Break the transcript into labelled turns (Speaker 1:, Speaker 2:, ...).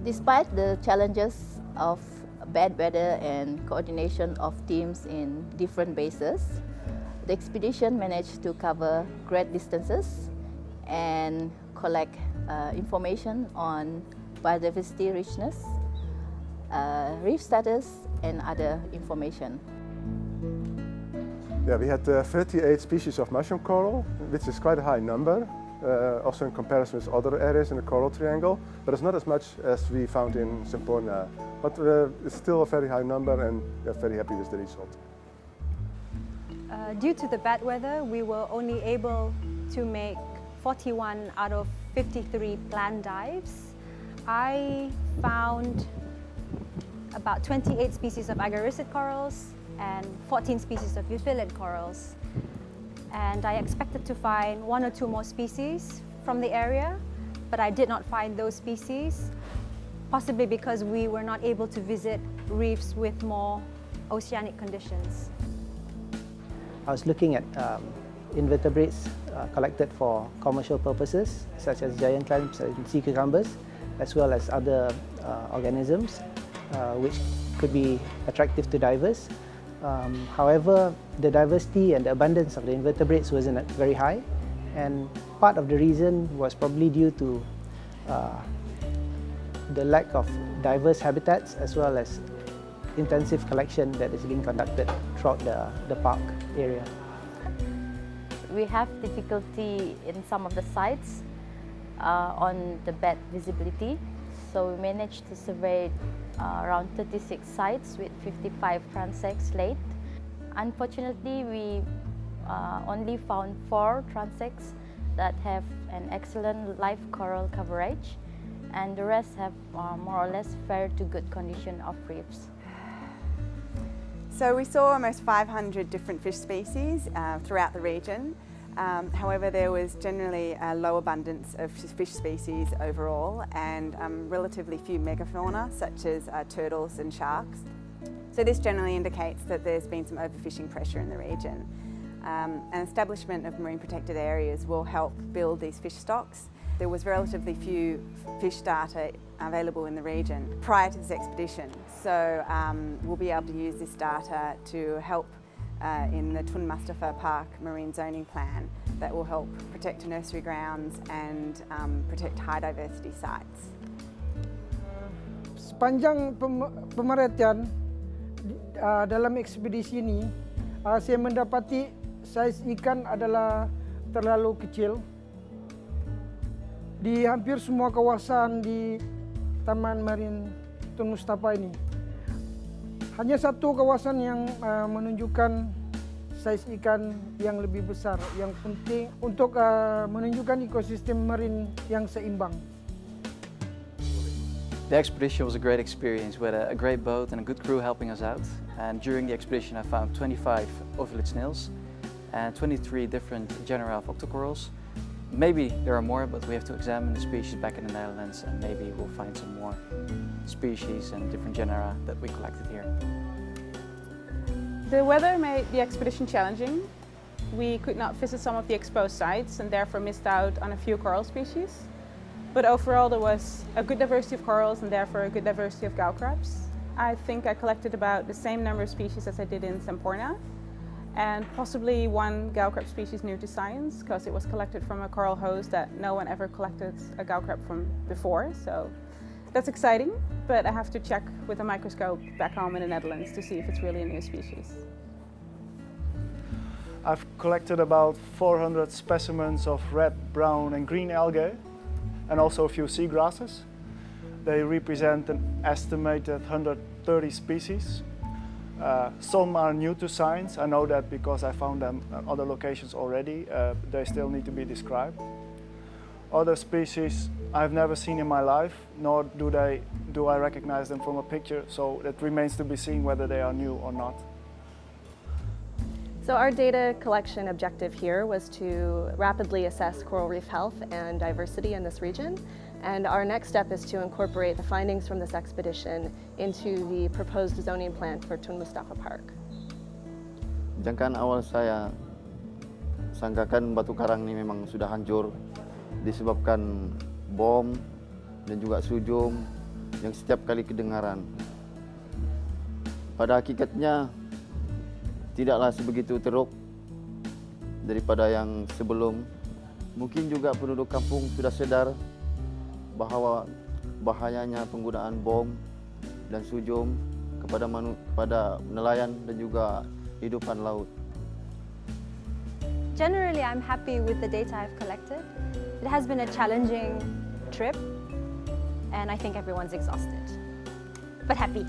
Speaker 1: Despite the challenges of bad weather and coordination of teams in different bases, the expedition managed to cover great distances and collect information on biodiversity richness, reef status, and other information.
Speaker 2: Yeah, we had 38 species of mushroom coral, which is quite a high number. Also in comparison with other areas in the coral triangle, but it's not as much as we found in Semporna. But it's still a very high number, and we're very happy with the result.
Speaker 3: Due to the bad weather, we were only able to make 41 out of 53 planned dives. I found about 28 species of agaricid corals and 14 species of euphylid corals. And I expected to find 1 or 2 more species from the area, but I did not find those species, possibly because we were not able to visit reefs with more oceanic conditions.
Speaker 4: I was looking at invertebrates collected for commercial purposes, such as giant clams and sea cucumbers, as well as other organisms which could be attractive to divers. However, the diversity and the abundance of the invertebrates wasn't very high, and part of the reason was probably due to the lack of diverse habitats as well as intensive collection that is being conducted throughout the park area.
Speaker 1: We have difficulty in some of the sites on the bad visibility, so we managed to survey around 36 sites with 55 transects laid. Unfortunately, we only found 4 transects that have an excellent live coral coverage, and the rest have more or less fair to good condition of reefs.
Speaker 5: So we saw almost 500 different fish species throughout the region. However, there was generally a low abundance of fish species overall, and relatively few megafauna such as turtles and sharks. So this generally indicates that there's been some overfishing pressure in the region. An establishment of marine protected areas will help build these fish stocks. There was relatively few fish data available in the region prior to this expedition, so we'll be able to use this data to help in the Mustapha Park marine zoning plan that will help protect nursery grounds and protect high diversity sites.
Speaker 6: Sepanjang pemerhatian dalam ekspedisi ini, saya mendapati saiz ikan adalah terlalu kecil. Di hampir semua kawasan di Taman Marin Tun Mustapha ini, hanya satu kawasan yang menunjukkan saiz ikan yang lebih besar, yang penting untuk menunjukkan ekosistem marin yang seimbang.
Speaker 7: The expedition was a great experience with a great boat and a good crew helping us out. And during the expedition I found 25 ovilid snails and 23 different genera of octocorals. Maybe there are more, but we have to examine the species back in the Netherlands, and maybe we'll find some more species and different genera that we collected here.
Speaker 8: The weather made the expedition challenging. We could not visit some of the exposed sites and therefore missed out on a few coral species. But overall there was a good diversity of corals and therefore a good diversity of gull crabs. I think I collected about the same number of species as I did in Semporna, and possibly one gull crab species new to science, because it was collected from a coral host that no one ever collected a gull crab from before. So that's exciting, but I have to check with a microscope back home in the Netherlands to see if it's really a new species.
Speaker 9: I've collected about 400 specimens of red, brown and green algae, and also a few seagrasses. They represent an estimated 130 species. Some are new to science. I know that because I found them at other locations already. They still need to be described. Other species I've never seen in my life, nor do I recognize them from a picture, so it remains to be seen whether they are new or not.
Speaker 10: So our data collection objective here was to rapidly assess coral reef health and diversity in this region. And our next step is to incorporate the findings from this expedition into the proposed zoning plan for Tun Mustapha Park.
Speaker 11: Jangkaan awal saya sangkakan batu karang ini memang sudah hancur disebabkan bom dan juga sujum yang setiap kali kedengaran. Pada hakikatnya tidaklah sebegitu teruk daripada yang sebelum. Mungkin juga penduduk kampung sudah sadar bahwa bahayanya penggunaan bom dan sujum kepada nelayan dan juga hidupan laut.
Speaker 3: Generally, I'm happy with the data I've collected. It has been a challenging trip, and I think everyone's exhausted, but happy.